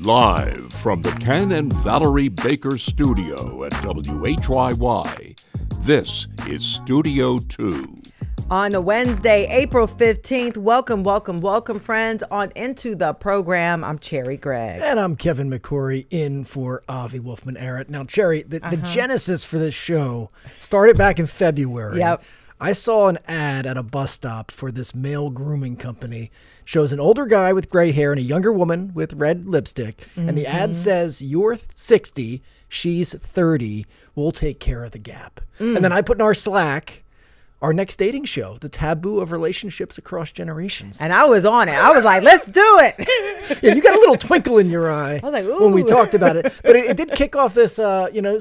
Live from the Ken and Valerie Baker studio at WHYY, this is Studio 2. On a Wednesday, April 15th, welcome, friends, on into the program. I'm Cherry Gregg. And I'm Kevin McCory, in for Avi Wolfman-Arrett. Now, Cherry, the genesis for this show started back in February. Yep. I saw an ad at a bus stop for this male grooming company. Shows an older guy with gray hair and a younger woman with red lipstick. And the ad says, you're 60, she's 30, we'll take care of the gap. And then I put in our Slack, our next dating show, the taboo of relationships across generations. And I was on it. I was like, let's do it. Yeah, you got a little twinkle in your eye. I was like, ooh. When we talked about it. But it did kick off this,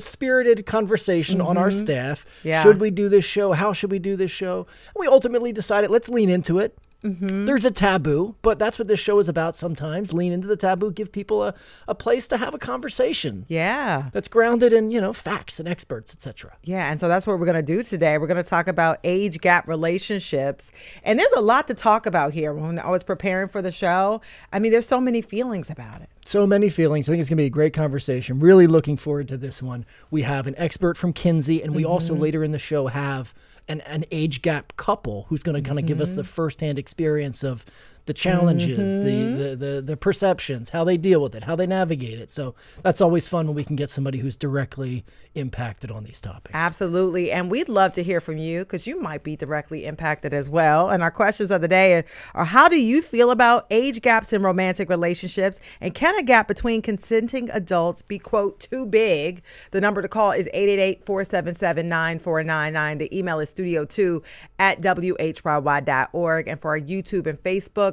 spirited conversation on our staff. Yeah. Should we do this show? How should we do this show? And we ultimately decided, let's lean into it. There's a taboo, but that's what this show is about sometimes. Lean into the taboo, give people a place to have a conversation. Yeah. That's grounded in, facts and experts, etc. Yeah, and so that's what we're going to do today. We're going to talk about age gap relationships. And there's a lot to talk about here. When I was preparing for the show, I mean, there's so many feelings about it. So many feelings. I think it's going to be a great conversation. Really looking forward to this one. We have an expert from Kinsey, and we also later in the show have an age gap couple who's going to kind of give us the firsthand experience of the challenges, the perceptions, how they deal with it, how they navigate it. So that's always fun when we can get somebody who's directly impacted on these topics. Absolutely. And we'd love to hear from you because you might be directly impacted as well. And our questions of the day are, how do you feel about age gaps in romantic relationships? And can a gap between consenting adults be, quote, too big? The number to call is 888-477-9499. The email is studio2@whyy.org. And for our YouTube and Facebook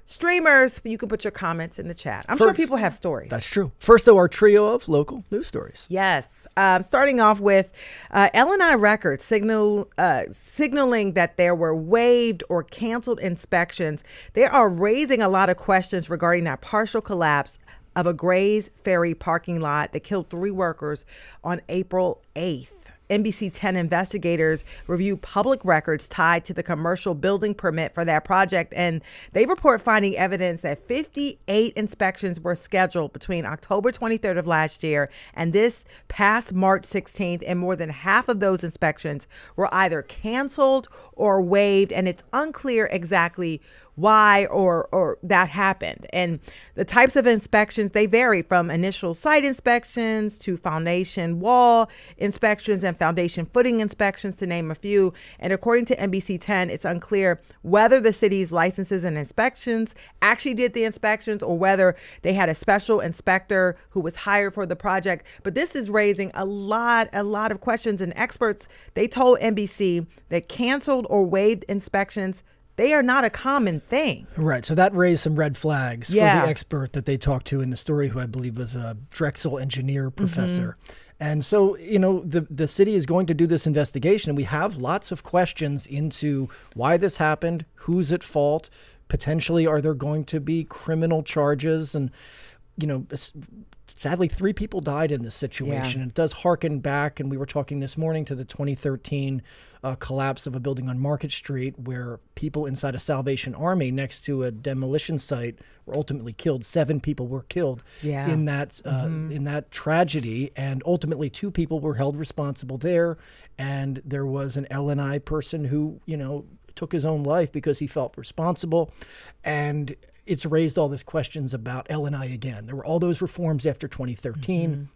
streamers, you can put your comments in the chat. I'm sure people have stories. That's true. First, though, our trio of local news stories. Yes. Starting off with L&I Records signaling that there were waived or canceled inspections. They are raising a lot of questions regarding that partial collapse of a Grays Ferry parking lot that killed 3 workers on April 8th. NBC 10 investigators review public records tied to the commercial building permit for that project, and they report finding evidence that 58 inspections were scheduled between October 23rd of last year and this past March 16th, and more than half of those inspections were either canceled or waived, and it's unclear exactly why or that happened. And the types of inspections, they vary from initial site inspections to foundation wall inspections and foundation footing inspections, to name a few. And according to NBC 10, it's unclear whether the city's licenses and inspections actually did the inspections or whether they had a special inspector who was hired for the project. But this is raising a lot of questions, and experts, they told NBC that canceled or waived inspections, they are not a common thing. Right. So that raised some red flags for the expert that they talked to in the story, who I believe was a Drexel engineer professor. And so, the city is going to do this investigation, and we have lots of questions into why this happened, who's at fault, potentially are there going to be criminal charges, and, sadly, 3 people died in this situation. Yeah. It does harken back, and we were talking this morning, to the 2013 collapse of a building on Market Street where people inside a Salvation Army next to a demolition site were ultimately killed. 7 people were killed in that tragedy, and ultimately 2 people were held responsible there. And there was an L&I person who, took his own life because he felt responsible. And it's raised all these questions about L&I again. There were all those reforms after 2013.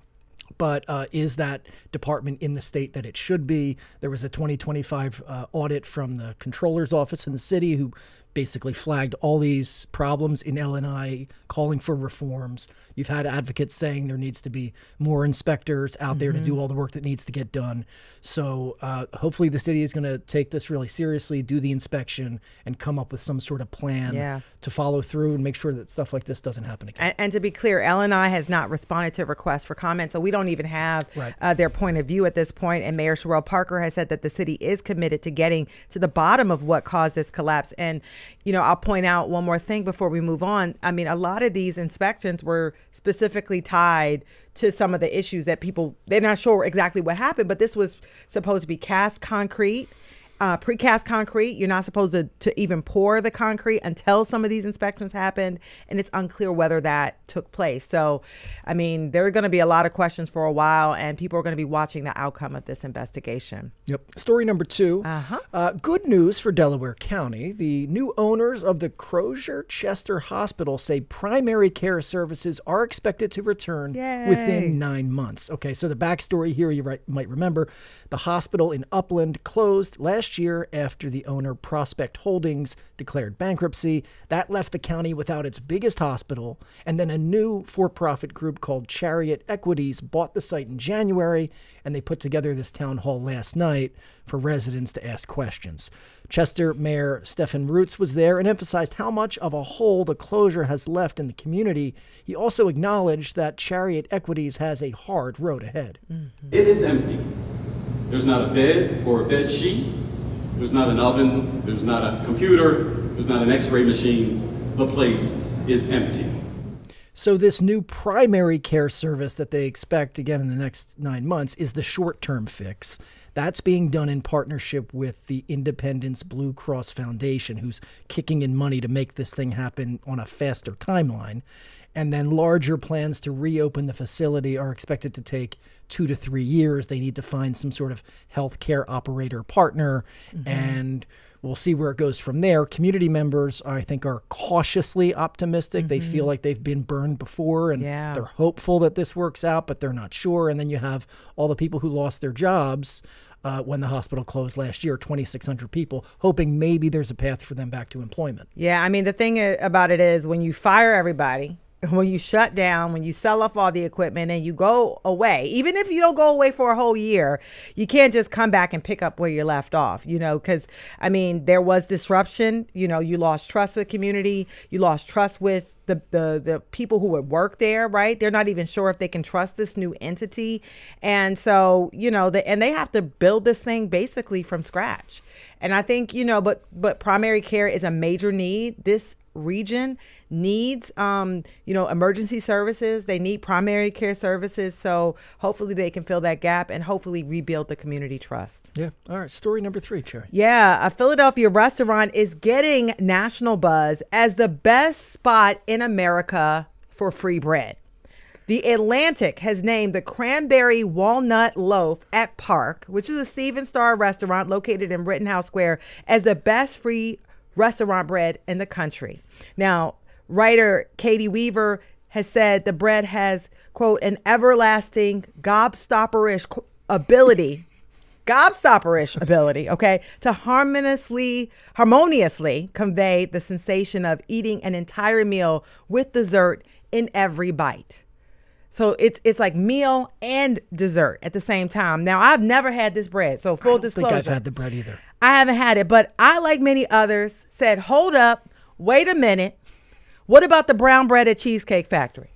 But is that department in the state that it should be? There was a 2025 audit from the controller's office in the city who basically flagged all these problems in L&I, calling for reforms. You've had advocates saying there needs to be more inspectors out there to do all the work that needs to get done. So hopefully the city is going to take this really seriously, do the inspection, and come up with some sort of plan to follow through and make sure that stuff like this doesn't happen again. And to be clear, L&I has not responded to requests for comment, so we don't even have their point of view at this point. And Mayor Sherrell Parker has said that the city is committed to getting to the bottom of what caused this collapse. And I'll point out one more thing before we move on. I mean, a lot of these inspections were specifically tied to some of the issues that they're not sure exactly what happened, but this was supposed to be cast concrete precast concrete. You're not supposed to even pour the concrete until some of these inspections happened, and it's unclear whether that took place. So, I mean, there are going to be a lot of questions for a while, and people are going to be watching the outcome of this investigation. Yep. Story number 2. Good news for Delaware County. The new owners of the Crozier-Chester Hospital say primary care services are expected to return within 9 months. Okay, so the backstory here, you might remember, the hospital in Upland closed last year after the owner Prospect Holdings declared bankruptcy. That left the county without its biggest hospital, and then a new for-profit group called Chariot Equities bought the site in January, and they put together this town hall last night for residents to ask questions. Chester Mayor Stephen Roots was there and emphasized how much of a hole the closure has left in the community. He also acknowledged that Chariot Equities has a hard road ahead. It is empty. There's not a bed or a bed sheet. There's not an oven. There's not a computer. There's not an x-ray machine. The place is empty. So this new primary care service that they expect, again, in the next 9 months is the short-term fix. That's being done in partnership with the Independence Blue Cross Foundation, who's kicking in money to make this thing happen on a faster timeline. And then larger plans to reopen the facility are expected to take 2 to 3 years. They need to find some sort of healthcare operator partner, and we'll see where it goes from there. Community members, I think, are cautiously optimistic. They feel like they've been burned before, and they're hopeful that this works out, but they're not sure. And then you have all the people who lost their jobs when the hospital closed last year, 2,600 people, hoping maybe there's a path for them back to employment. Yeah, I mean, the thing about it is when you fire everybody, when you shut down, when you sell off all the equipment and you go away, even if you don't go away for a whole year, you can't just come back and pick up where you left off, because, I mean, there was disruption. You lost trust with community. You lost trust with the people who would work there, right? They're not even sure if they can trust this new entity. And so, and they have to build this thing basically from scratch. And I think, but primary care is a major need. This region needs, emergency services. They need primary care services. So hopefully they can fill that gap and hopefully rebuild the community trust. Yeah. All right. Story number 3, Cherry. Yeah. A Philadelphia restaurant is getting national buzz as the best spot in America for free bread. The Atlantic has named the Cranberry Walnut Loaf at Park, which is a Steven Starr restaurant located in Rittenhouse Square, as the best free restaurant bread in the country. Now, writer Katie Weaver has said the bread has, quote, an everlasting gobstopperish ability, okay, to harmoniously convey the sensation of eating an entire meal with dessert in every bite. So it's like meal and dessert at the same time. Now, I've never had this bread, so full disclosure. I don't think I've had the bread either. I haven't had it, but I, like many others, said, hold up, wait a minute. What about the brown bread at Cheesecake Factory?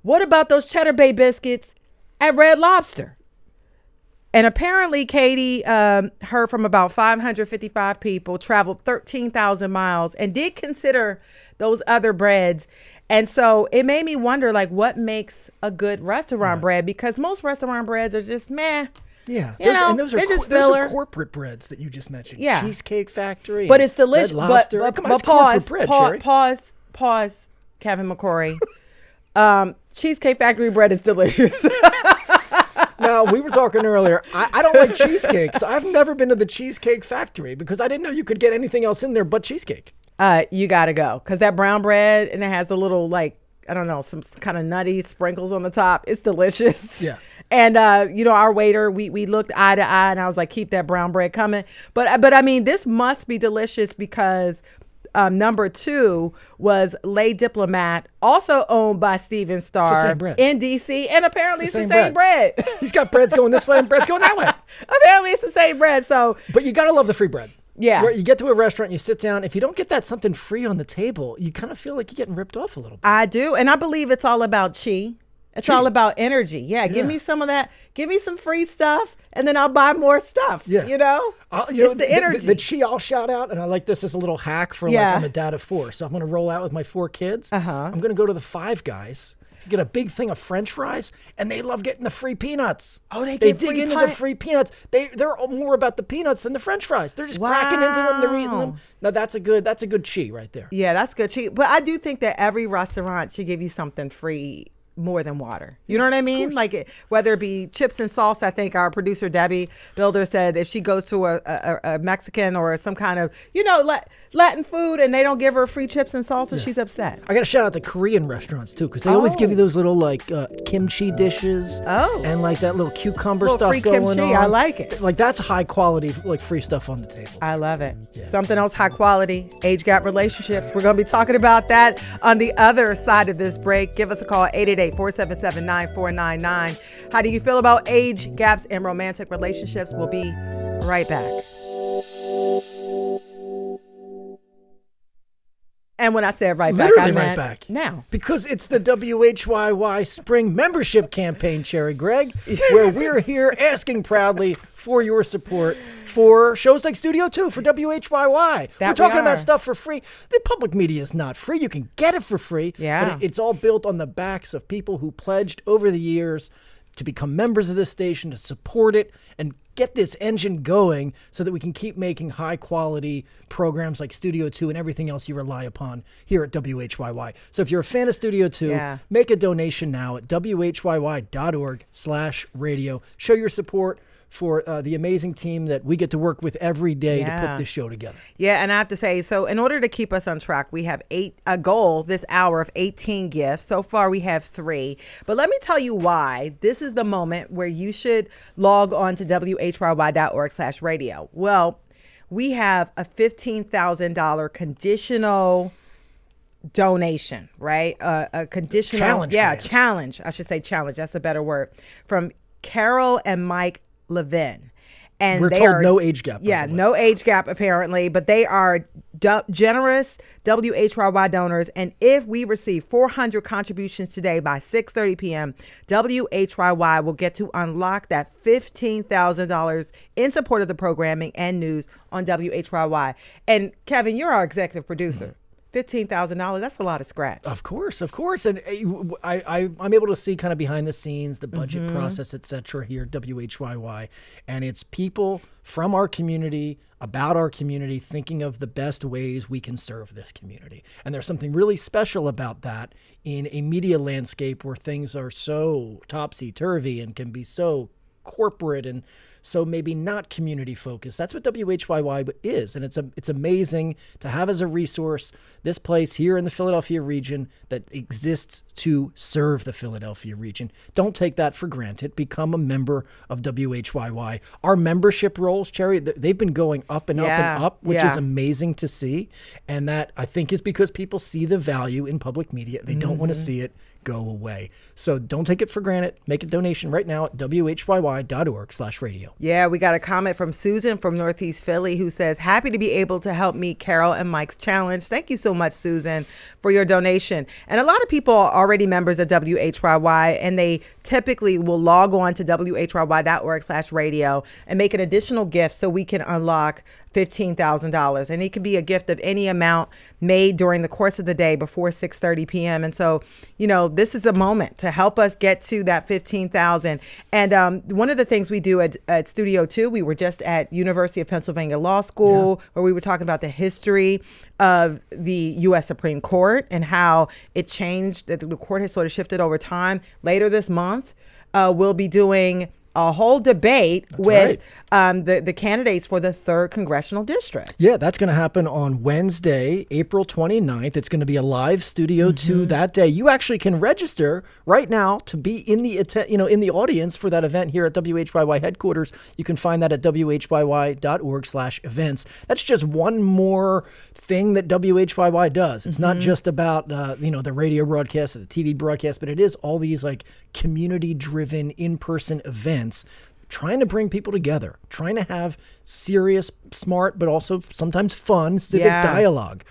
What about those Cheddar Bay biscuits at Red Lobster? And apparently, Katie heard from about 555 people, traveled 13,000 miles, and did consider those other breads. And so it made me wonder, what makes a good restaurant bread? Because most restaurant breads are just meh. Yeah. And those are corporate breads that you just mentioned. Yeah. Cheesecake Factory. But it's delicious. Red Lobster. But Come on, it's corporate bread, Cherry. Pause, Kevin McCory. Cheesecake Factory bread is delicious. Now, we were talking earlier. I don't like cheesecake, so I've never been to the Cheesecake Factory because I didn't know you could get anything else in there but cheesecake. You got to go because that brown bread, and it has a little, some kind of nutty sprinkles on the top. It's delicious. Yeah. And, our waiter, we looked eye to eye, and I was like, keep that brown bread coming. But I mean, this must be delicious because number 2 was Le Diplomat, also owned by Steven Starr in D.C. And apparently it's the same bread. He's got breads going this way and breads going that way. Apparently it's the same bread. But you got to love the free bread. Yeah. Where you get to a restaurant, you sit down. If you don't get that something free on the table, you kind of feel like you're getting ripped off a little bit. I do. And I believe it's all about chi. It's all about energy. Yeah. Give me some of that. Give me some free stuff, and then I'll buy more stuff. Yeah. It's the energy. The chi I'll shout out, and I like this as a little hack for I'm a dad of 4. So I'm going to roll out with my 4 kids. I'm going to go to the Five Guys get a big thing of French fries, and they love getting the free peanuts. Oh, they dig free into the free peanuts. They're more about the peanuts than the French fries. They're just cracking into them. They're eating them. Now that's a good chi right there. Yeah, that's good chi. But I do think that every restaurant should give you something free more than water. You know what I mean? Like whether it be chips and sauce. I think our producer Debbie Builder said if she goes to a Mexican or some kind of Latin food and they don't give her free chips and salsa, she's upset. I got to shout out the Korean restaurants too, because they always give you those little like kimchi dishes. And like that little cucumber stuff free going kimchi. on. I like it. Like that's high quality, like free stuff on the table. I love it. Yeah. Something else high quality, age gap relationships. We're going to be talking about that on the other side of this break. Give us a call, 888-477-9499. How do you feel about age gaps in romantic relationships? We'll be right back. And when I said right back, literally I meant right back now. Because it's the WHYY Spring Membership Campaign, Cherry Greg, where we're here asking proudly for your support for shows like Studio 2, for WHYY. We're talking about stuff for free. The public media is not free. You can get it for free. Yeah. But it's all built on the backs of people who pledged over the years to become members of this station, to support it, and get this engine going so that we can keep making high-quality programs like Studio 2 and everything else you rely upon here at WHYY. So if you're a fan of Studio 2, make a donation now at WHYY.org/radio. Show your support for the amazing team that we get to work with every day to put this show together. Yeah, and I have to say, so in order to keep us on track, we have a goal this hour of 18 gifts. So far, we have 3. But let me tell you why this is the moment where you should log on to WHYY.org/radio. Well, we have a $15,000 conditional donation, right? A conditional challenge. Challenge. I should say challenge. That's a better word. From Carol and Mike Levin. And we're told no age gap. Yeah, no age gap apparently, but they are generous WHYY donors. And if we receive 400 contributions today by 6:30 p.m., WHYY will get to unlock that $15,000 in support of the programming and news on WHYY. And Kevin, you're our executive producer. $15,000, that's a lot of scratch. Of course. And I'm able to see kind of behind the scenes, the budget process, et cetera, here at WHYY. And it's people from our community, about our community, thinking of the best ways we can serve this community. And there's something really special about that in a media landscape where things are so topsy-turvy and can be so corporate and so maybe not community focused. That's what WHYY is. And it's amazing to have as a resource this place here in the Philadelphia region that exists to serve the Philadelphia region. Don't take that for granted. Become a member of WHYY. Our membership rolls, Cherry, they've been going up and up and up, which is amazing to see. And that I think is because people see the value in public media. They don't want to see it go away. So don't take it for granted. Make a donation right now at WHYY.org/radio. Yeah, we got a comment from Susan from Northeast Philly who says, happy to be able to help meet Carol and Mike's challenge. Thank you so much, Susan, for your donation. And a lot of people are already members of WHYY, and they typically will log on to WHYY.org/radio and make an additional gift so we can unlock $15,000. And it could be a gift of any amount made during the course of the day before 6:30 p.m. And so, this is a moment to help us get to that 15,000. And one of the things we do at Studio 2, we were just at University of Pennsylvania Law School, where we were talking about the history of the U.S. Supreme Court and how it changed, that the court has sort of shifted over time. Later this month, we'll be doing a whole debate with the candidates for the 3rd Congressional District. Yeah, that's going to happen on Wednesday, April 29th. It's going to be a live Studio 2 that day. You actually can register right now to be in the in the audience for that event here at WHYY headquarters. You can find that at WHYY.org/events. That's just one more thing that WHYY does. It's not just about the radio broadcast or the TV broadcast, but it is all these like community-driven in-person events, trying to bring people together, trying to have serious, smart, but also sometimes fun civic dialogue.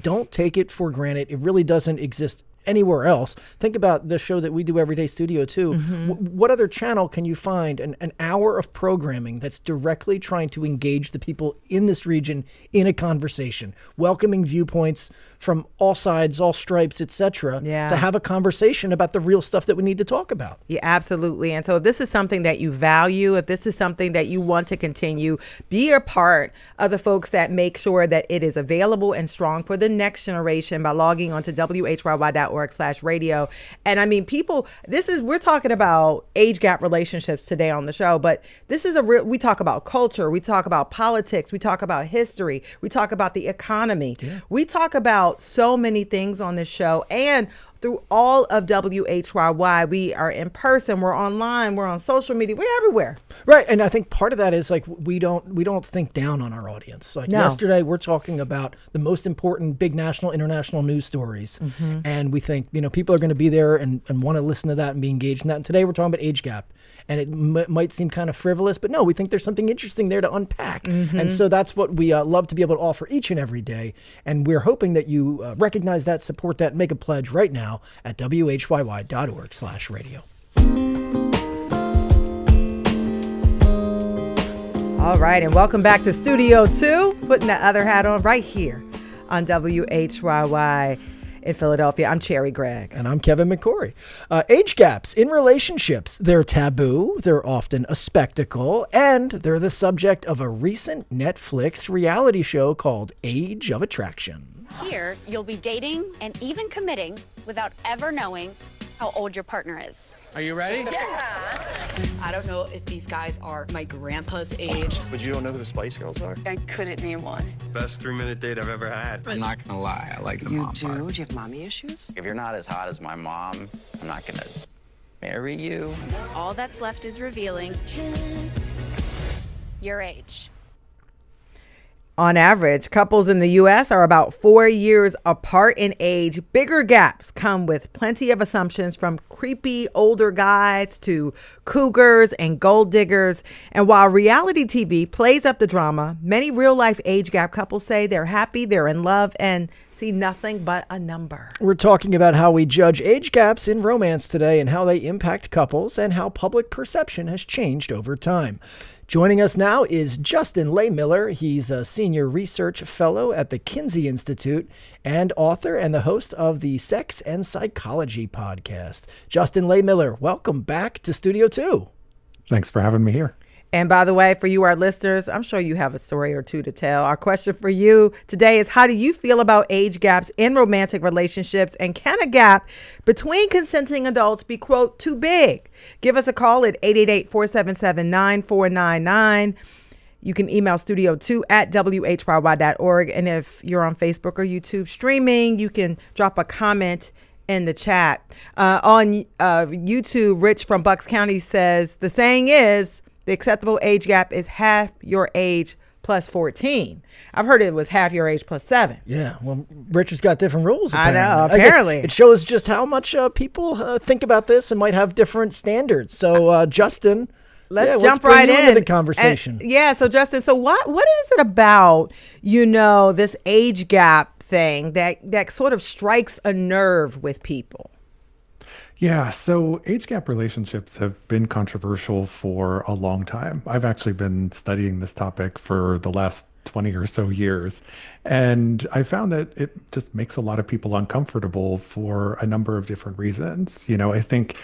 Don't take it for granted. It really doesn't exist anywhere else. Think about the show that we do every day, Studio 2. What other channel can you find an hour of programming that's directly trying to engage the people in this region in a conversation, welcoming viewpoints from all sides, all stripes, etc., to have a conversation about the real stuff that we need to talk about? Yeah, absolutely. And so if this is something that you value, if this is something that you want to continue, be a part of the folks that make sure that it is available and strong for the next generation by logging on to WHYY.org/radio. And I mean, people, we're talking about age gap relationships today on the show, but this is we talk about culture, we talk about politics, we talk about history, we talk about the economy. We talk about so many things on this show, and through all of WHYY, we are in person, we're online, we're on social media, we're everywhere. Right, and I think part of that is like we don't think down on our audience. Like yesterday, we're talking about the most important big national, international news stories, and we think people are going to be there and want to listen to that and be engaged in that. And today we're talking about age gap, and it might seem kind of frivolous, but no, we think there's something interesting there to unpack, and so that's what we love to be able to offer each and every day. And we're hoping that you recognize that, support that, make a pledge right now at WHYY.org/radio. All right, and welcome back to Studio 2, putting the other hat on right here on WHYY in Philadelphia. I'm Cherry Gregg. And I'm Kevin McCory. Age gaps in relationships, they're taboo, they're often a spectacle, and they're the subject of a recent Netflix reality show called Age of Attraction. Here, you'll be dating and even committing without ever knowing how old your partner is. Are you ready? Yeah. I don't know if these guys are my grandpa's age. But you don't know who the Spice Girls are? I couldn't name one. Best 3-minute date I've ever had. I'm not gonna lie, I like the You mom do? part. Do you have mommy issues? If you're not as hot as my mom, I'm not gonna marry you. All that's left is revealing your age. On average, couples in the U.S. are about 4 years apart in age. Bigger gaps come with plenty of assumptions, from creepy older guys to cougars and gold diggers. And while reality TV plays up the drama, many real-life age gap couples say they're happy, they're in love, and see nothing but a number. We're talking about how we judge age gaps in romance today and how they impact couples and how public perception has changed over time. Joining us now is Justin Lehmiller. He's a senior research fellow at the Kinsey Institute and author and the host of the Sex and Psychology podcast. Justin Lehmiller, welcome back to Studio 2. Thanks for having me here. And by the way, for you, our listeners, I'm sure you have a story or two to tell. Our question for you today is, how do you feel about age gaps in romantic relationships? And can a gap between consenting adults be, quote, too big? Give us a call at 888-477-9499. You can email studio2@whyy.org. And if you're on Facebook or YouTube streaming, you can drop a comment in the chat. On YouTube, Rich from Bucks County says, the saying is, the acceptable age gap is half your age plus 14. I've heard it was half your age plus 7. Yeah, well, Richard's got different rules. Apparently. I know, apparently. It shows just how much people think about this and might have different standards. So, Justin, let's jump right into the conversation. So Justin, so what is it about, this age gap thing that sort of strikes a nerve with people? Yeah, so age gap relationships have been controversial for a long time. I've actually been studying this topic for the last 20 or so years, and I found that it just makes a lot of people uncomfortable for a number of different reasons. I think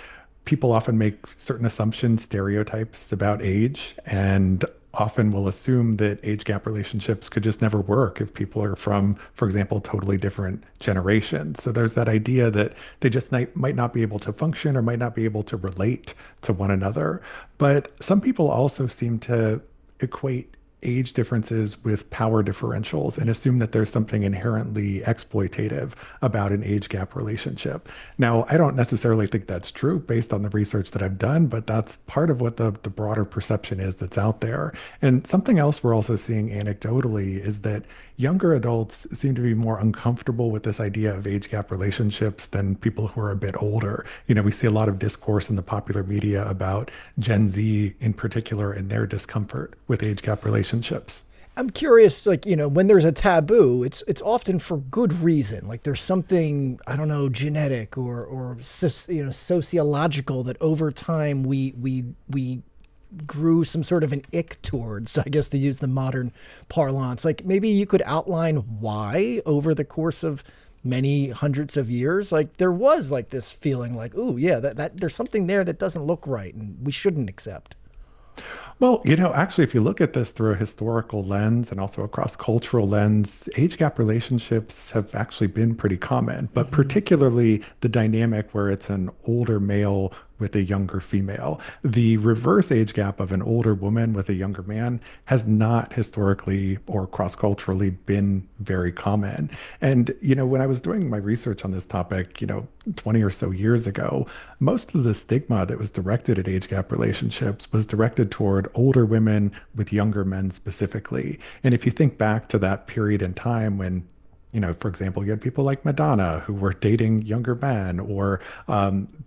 people often make certain assumptions, stereotypes about age, and often will assume that age gap relationships could just never work if people are from, for example, totally different generations. So there's that idea that they just might not be able to function or might not be able to relate to one another. But some people also seem to equate age differences with power differentials and assume that there's something inherently exploitative about an age gap relationship. Now, I don't necessarily think that's true based on the research that I've done, but that's part of what the broader perception is that's out there. And something else we're also seeing anecdotally is that younger adults seem to be more uncomfortable with this idea of age gap relationships than people who are a bit older. We see a lot of discourse in the popular media about Gen Z in particular and their discomfort with age gap relationships. I'm curious, like, when there's a taboo, it's often for good reason. Like there's something, I don't know, genetic or sociological that over time we grew some sort of an ick towards, I guess, to use the modern parlance. Like maybe you could outline why over the course of many hundreds of years, like there was like this feeling like, ooh, yeah, that there's something there that doesn't look right and we shouldn't accept. Well, actually, if you look at this through a historical lens and also a cross-cultural lens, age gap relationships have actually been pretty common, but particularly the dynamic where it's an older male with a younger female. The reverse age gap of an older woman with a younger man has not historically or cross-culturally been very common. And, when I was doing my research on this topic, 20 or so years ago, most of the stigma that was directed at age gap relationships was directed toward older women with younger men specifically. And if you think back to that period in time when for example, you had people like Madonna who were dating younger men, or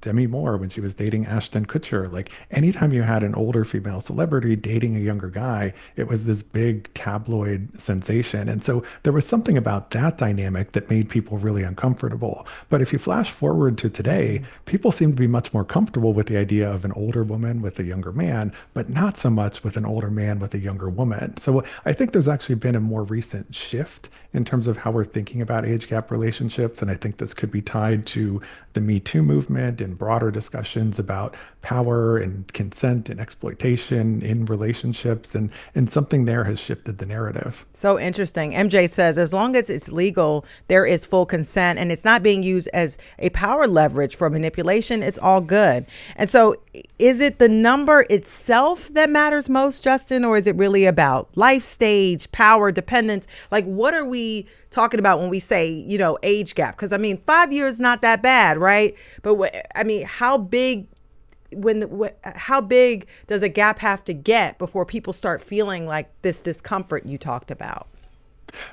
Demi Moore when she was dating Ashton Kutcher. Like anytime you had an older female celebrity dating a younger guy, it was this big tabloid sensation. And so there was something about that dynamic that made people really uncomfortable. But if you flash forward to today, people seem to be much more comfortable with the idea of an older woman with a younger man, but not so much with an older man with a younger woman. So I think there's actually been a more recent shift in terms of how we're thinking about age gap relationships. And I think this could be tied to the Me Too movement and broader discussions about power and consent and exploitation in relationships. And something there has shifted the narrative. So interesting. MJ says, as long as it's legal, there is full consent and it's not being used as a power leverage for manipulation, it's all good. And so is it the number itself that matters most, Justin, or is it really about life stage, power, dependence? Like, what are we talking about when we say, age gap? Because 5 years not that bad, right? But how big does a gap have to get before people start feeling like this discomfort you talked about?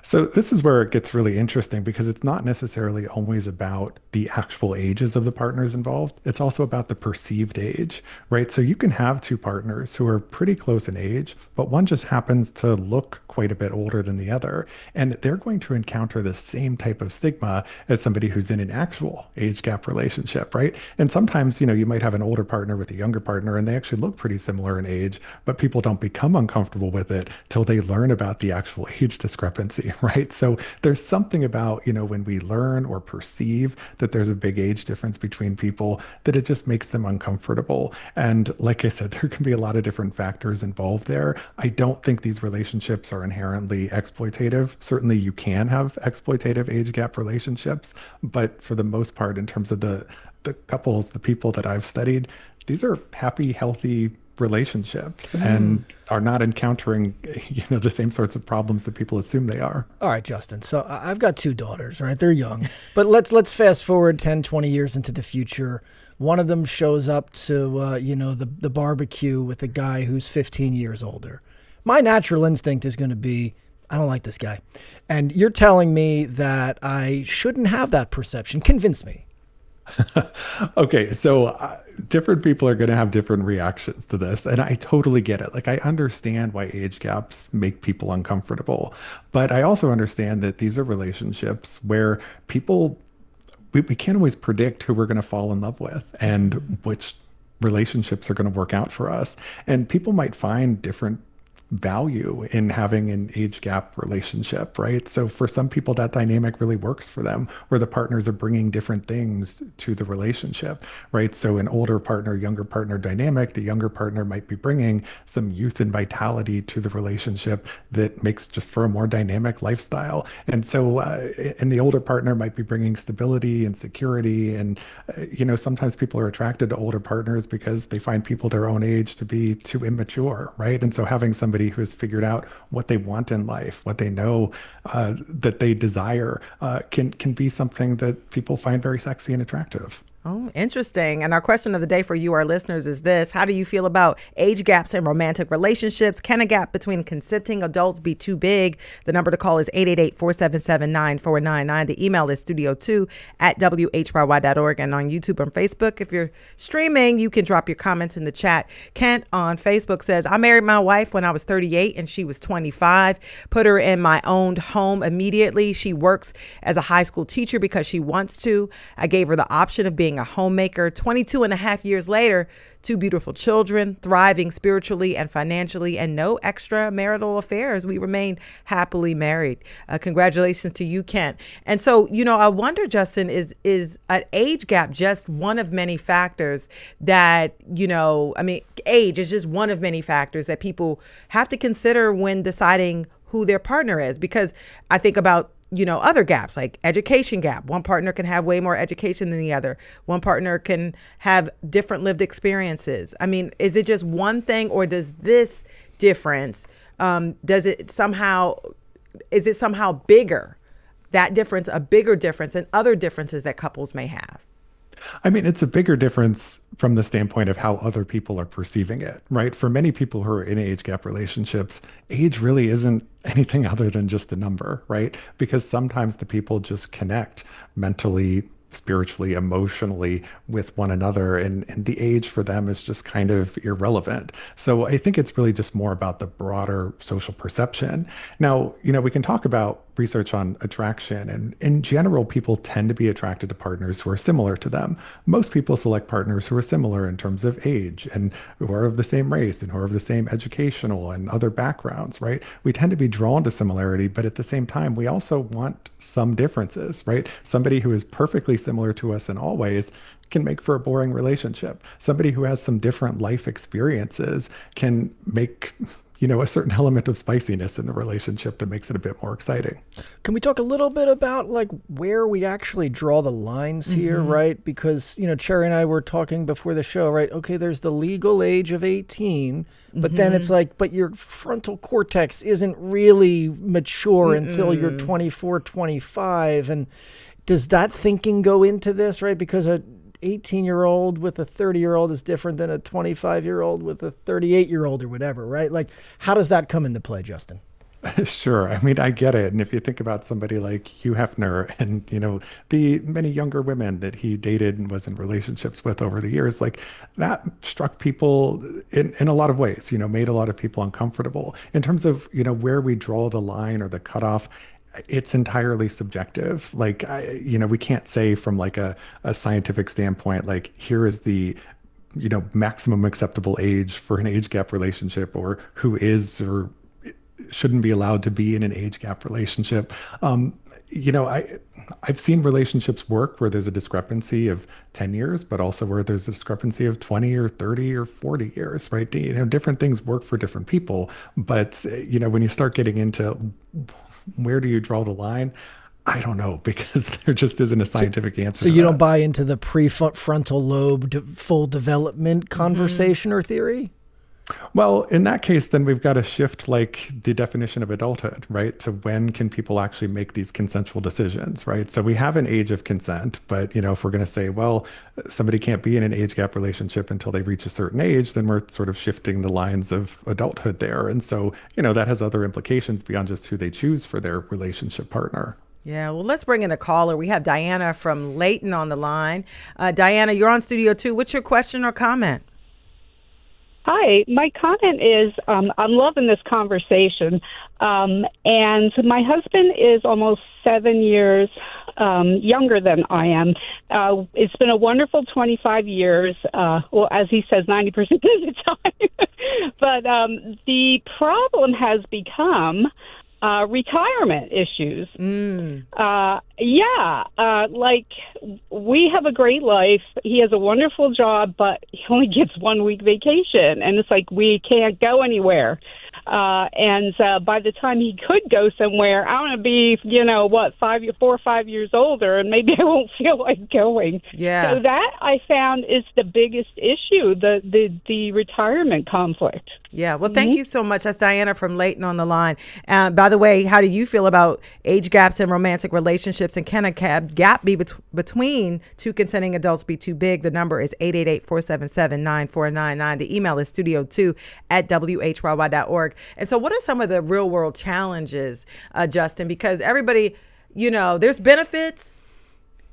So this is where it gets really interesting, because it's not necessarily always about the actual ages of the partners involved. It's also about the perceived age, right? So you can have two partners who are pretty close in age, but one just happens to look quite a bit older than the other. And they're going to encounter the same type of stigma as somebody who's in an actual age gap relationship, right? And sometimes, you might have an older partner with a younger partner and they actually look pretty similar in age, but people don't become uncomfortable with it till they learn about the actual age discrepancy. Right. So there's something about, when we learn or perceive that there's a big age difference between people, that it just makes them uncomfortable. And like I said, there can be a lot of different factors involved there. I don't think these relationships are inherently exploitative. Certainly you can have exploitative age gap relationships, but for the most part, in terms of the couples, the people that I've studied, these are happy, healthy relationships and are not encountering the same sorts of problems that people assume they are. All right, Justin. So I've got two daughters, right? They're young. But let's fast forward 10, 20 years into the future. One of them shows up to the barbecue with a guy who's 15 years older. My natural instinct is going to be, I don't like this guy. And you're telling me that I shouldn't have that perception. Convince me. Okay, so different people are going to have different reactions to this, and I totally get it. Like, I understand why age gaps make people uncomfortable, but I also understand that these are relationships where we can't always predict who we're going to fall in love with and which relationships are going to work out for us. And people might find different value in having an age gap relationship, right? So for some people, that dynamic really works for them, where the partners are bringing different things to the relationship, right? So an older partner, younger partner dynamic, the younger partner might be bringing some youth and vitality to the relationship that makes just for a more dynamic lifestyle. And so, and the older partner might be bringing stability and security. And, sometimes people are attracted to older partners because they find people their own age to be too immature, right? And so having somebody who has figured out what they want in life, what they know that they desire, can be something that people find very sexy and attractive. Oh, interesting. And our question of the day for you, our listeners, is this. How do you feel about age gaps in romantic relationships? Can a gap between consenting adults be too big? The number to call is 888-477-9499. The email is studio2@whyy.org. And on YouTube and Facebook, if you're streaming, you can drop your comments in the chat. Kent on Facebook says, I married my wife when I was 38 and she was 25. Put her in my owned home immediately. She works as a high school teacher because she wants to. I gave her the option of being a homemaker. 22 and a half years later, 2 beautiful children, thriving spiritually and financially, and no extramarital affairs. We remain happily married. Congratulations to you, Kent. And so, I wonder, Justin, is an age gap just one of many factors that, age is just one of many factors that people have to consider when deciding who their partner is? Because I think about other gaps like education gap. One partner can have way more education than the other. One partner can have different lived experiences. Is it just one thing, or does this difference, is it somehow bigger, that difference, a bigger difference than other differences that couples may have? It's a bigger difference from the standpoint of how other people are perceiving it, right? For many people who are in age gap relationships, age really isn't anything other than just a number, right? Because sometimes the people just connect mentally, spiritually, emotionally with one another, and the age for them is just kind of irrelevant. So I think it's really just more about the broader social perception. Now, we can talk about research on attraction, and in general, people tend to be attracted to partners who are similar to them. Most people select partners who are similar in terms of age and who are of the same race and who are of the same educational and other backgrounds, right? We tend to be drawn to similarity, but at the same time, we also want some differences, right? Somebody who is perfectly similar to us in all ways can make for a boring relationship. Somebody who has some different life experiences can make a certain element of spiciness in the relationship that makes it a bit more exciting. Can we talk a little bit about where we actually draw the lines here, right? Because, Cherry and I were talking before the show, right? Okay, there's the legal age of 18, but then it's but your frontal cortex isn't really mature until you're 24, 25. And does that thinking go into this, right? Because a 18-year-old with a 30-year-old is different than a 25-year-old with a 38-year-old or whatever, right? How does that come into play, Justin? Sure. I get it. And if you think about somebody like Hugh Hefner and, the many younger women that he dated and was in relationships with over the years, that struck people in a lot of ways, made a lot of people uncomfortable. In terms of, where we draw the line or the cutoff, it's entirely subjective. We can't say from a scientific standpoint, here is the, maximum acceptable age for an age gap relationship, or who is or shouldn't be allowed to be in an age gap relationship. I've seen relationships work where there's a discrepancy of 10 years, but also where there's a discrepancy of 20 or 30 or 40 years, right? Different things work for different people. But, when you start getting into where do you draw the line? I don't know, because there just isn't a scientific answer. So you don't buy into the prefrontal lobe full development conversation or theory? Well, in that case, then we've got to shift the definition of adulthood, right? So when can people actually make these consensual decisions, right? So we have an age of consent, but if we're going to say, well, somebody can't be in an age gap relationship until they reach a certain age, then we're sort of shifting the lines of adulthood there. And so, that has other implications beyond just who they choose for their relationship partner. Yeah, well, let's bring in a caller. We have Diana from Layton on the line. Diana, you're on Studio 2. What's your question or comment? Hi, my comment is I'm loving this conversation. And my husband is almost 7 years younger than I am. It's been a wonderful 25 years. Well, as he says, 90% of the time. But the problem has become retirement issues. We have a great life. He has a wonderful job, but he only gets 1 week vacation. And it's we can't go anywhere. And by the time he could go somewhere, I'm going to be, 4 or 5 years older, and maybe I won't feel like going. Yeah. So that I found is the biggest issue, the retirement conflict. Yeah. Well, thank you so much. That's Diana from Layton on the line. By the way, how do you feel about age gaps in romantic relationships, and can a gap be between two consenting adults be too big? The number is 888-477-9499. The email is studio2@whyy.org. And so what are some of the real world challenges, Justin? Because everybody, there's benefits,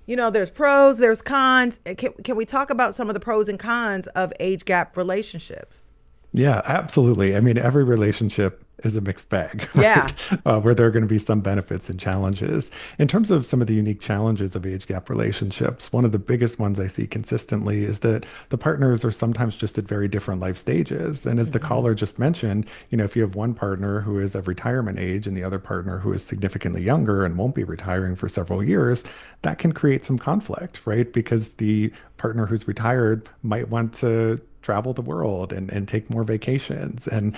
there's pros, there's cons. Can we talk about some of the pros and cons of age gap relationships? Yeah, absolutely. I mean, every relationship is a mixed bag, right? Yeah. Where there are going to be some benefits and challenges. In terms of some of the unique challenges of age gap relationships, one of the biggest ones I see consistently is that the partners are sometimes just at very different life stages. And as the caller just mentioned, if you have one partner who is of retirement age and the other partner who is significantly younger and won't be retiring for several years, that can create some conflict, right? Because the partner who's retired might want to travel the world and take more vacations. And,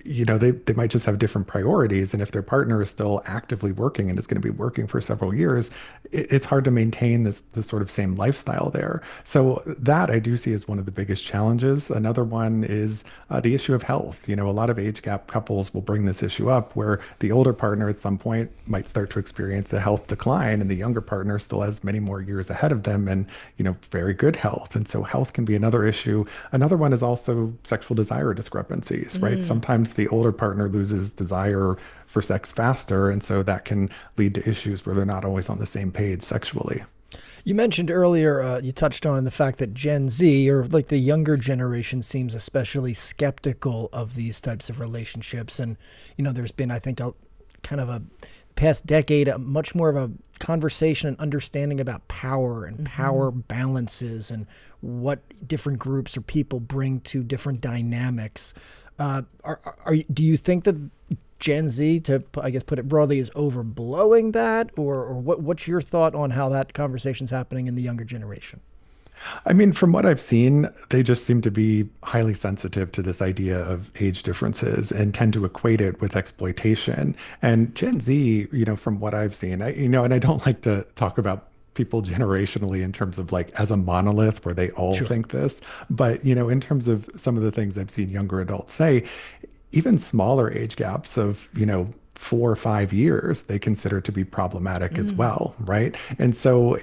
they might just have different priorities. And if their partner is still actively working and is going to be working for several years, it's hard to maintain this sort of same lifestyle there. So that I do see as one of the biggest challenges. Another one is the issue of health. A lot of age gap couples will bring this issue up where the older partner at some point might start to experience a health decline, and the younger partner still has many more years ahead of them and, very good health. And so health can be another issue. Another one is also sexual desire discrepancies, right? Sometimes the older partner loses desire for sex faster, and so that can lead to issues where they're not always on the same page sexually. You mentioned earlier, you touched on the fact that Gen Z, or like the younger generation, seems especially skeptical of these types of relationships. And, there's been, I think, past decade, much more of a conversation and understanding about power and power balances and what different groups or people bring to different dynamics. Do you think that Gen Z, to I guess put it broadly, is overblowing that, or what's your thought on how that conversation's happening in the younger generation? I mean, from what I've seen, they just seem to be highly sensitive to this idea of age differences and tend to equate it with exploitation. And Gen Z, from what I've seen, and I don't like to talk about people generationally in terms of like as a monolith where they all think this, but in terms of some of the things I've seen younger adults say, even smaller age gaps of 4 or 5 years, they consider to be problematic as well, right? And so,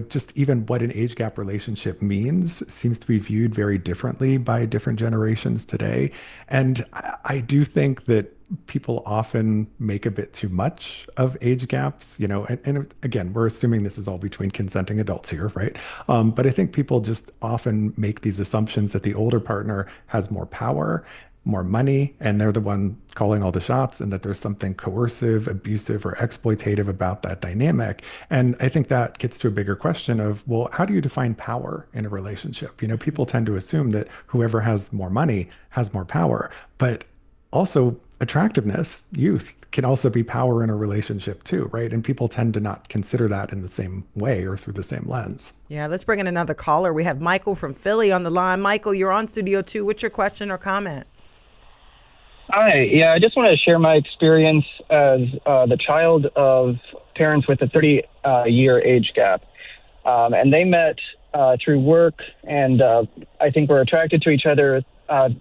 just even what an age gap relationship means seems to be viewed very differently by different generations today. And I do think that people often make a bit too much of age gaps, and again, we're assuming this is all between consenting adults here, right? But I think people just often make these assumptions that the older partner has more power, more money, and they're the one calling all the shots, and that there's something coercive, abusive, or exploitative about that dynamic. And I think that gets to a bigger question of, well, how do you define power in a relationship? People tend to assume that whoever has more money has more power, but also attractiveness, youth, can also be power in a relationship too, right? And people tend to not consider that in the same way or through the same lens. Yeah, let's bring in another caller. We have Michael from Philly on the line. Michael, you're on Studio 2. What's your question or comment? Hi. Yeah, I just want to share my experience as the child of parents with a 30-year age gap. And they met through work, and I think we're attracted to each other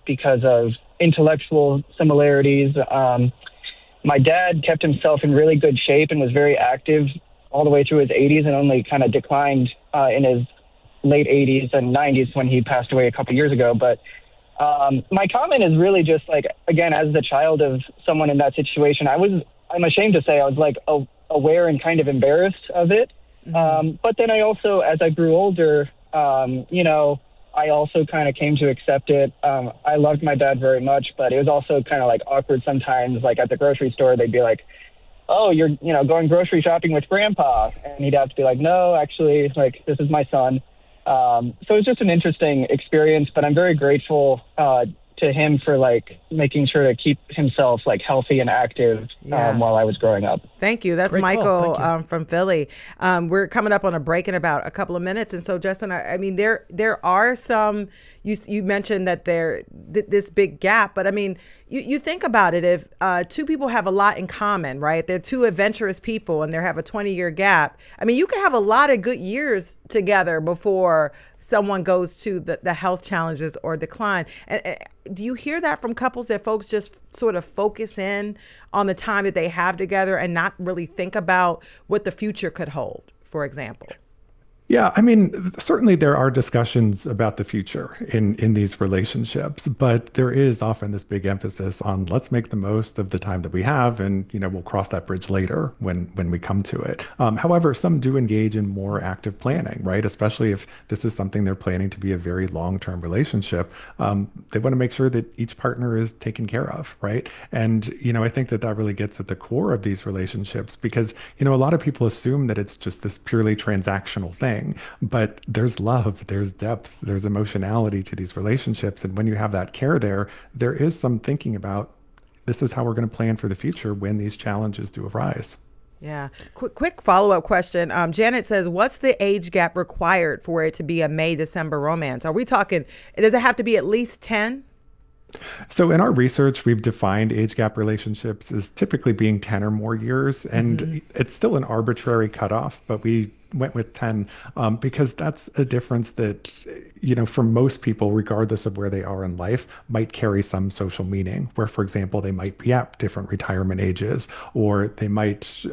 because of intellectual similarities. My dad kept himself in really good shape and was very active all the way through his 80s, and only kind of declined in his late 80s and 90s when he passed away a couple years ago. But my comment is really just like, again, as the child of someone in that situation, I'm ashamed to say I was like aware and kind of embarrassed of it. But then I also, as I grew older, I also kind of came to accept it. I loved my dad very much, but it was also kind of like awkward sometimes. Like at the grocery store, they'd be like, "Oh, you're going grocery shopping with Grandpa," and he'd have to be like, "No, actually, like this is my son." So it's just an interesting experience, but I'm very grateful to him for like making sure to keep himself like healthy and active while I was growing up. Thank you. That's Great Michael call. from Philly. We're coming up on a break in about a couple of minutes. And so, Justin, I mean, there are some you mentioned that this big gap, but I mean, you think about it, if two people have a lot in common, right? They're two adventurous people and they have a 20-year gap. I mean, you can have a lot of good years together before someone goes to the health challenges or decline. And do you hear that from couples, that folks just sort of focus in on the time that they have together and not really think about what the future could hold, for example? Yeah, I mean, certainly there are discussions about the future in these relationships, but there is often this big emphasis on let's make the most of the time that we have, and we'll cross that bridge later when we come to it. However, some do engage in more active planning, right? Especially if this is something they're planning to be a very long-term relationship. They want to make sure that each partner is taken care of, right? And I think that really gets at the core of these relationships, because a lot of people assume that it's just this purely transactional thing. But there's love, there's depth, there's emotionality to these relationships. And when you have that care there is some thinking about this is how we're going to plan for the future when these challenges do arise. Yeah. Quick follow-up question. Janet says, what's the age gap required for it to be a May-December romance? Are we talking, does it have to be at least 10? So in our research, we've defined age gap relationships as typically being 10 or more years. And it's still an arbitrary cutoff, but we went with 10 because that's a difference that, for most people, regardless of where they are in life, might carry some social meaning, where, for example, they might be at different retirement ages, or they might,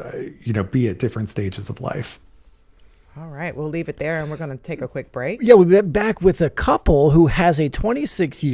be at different stages of life. All right, we'll leave it there, and we're going to take a quick break. Yeah, we'll be back with a couple who has a 26-year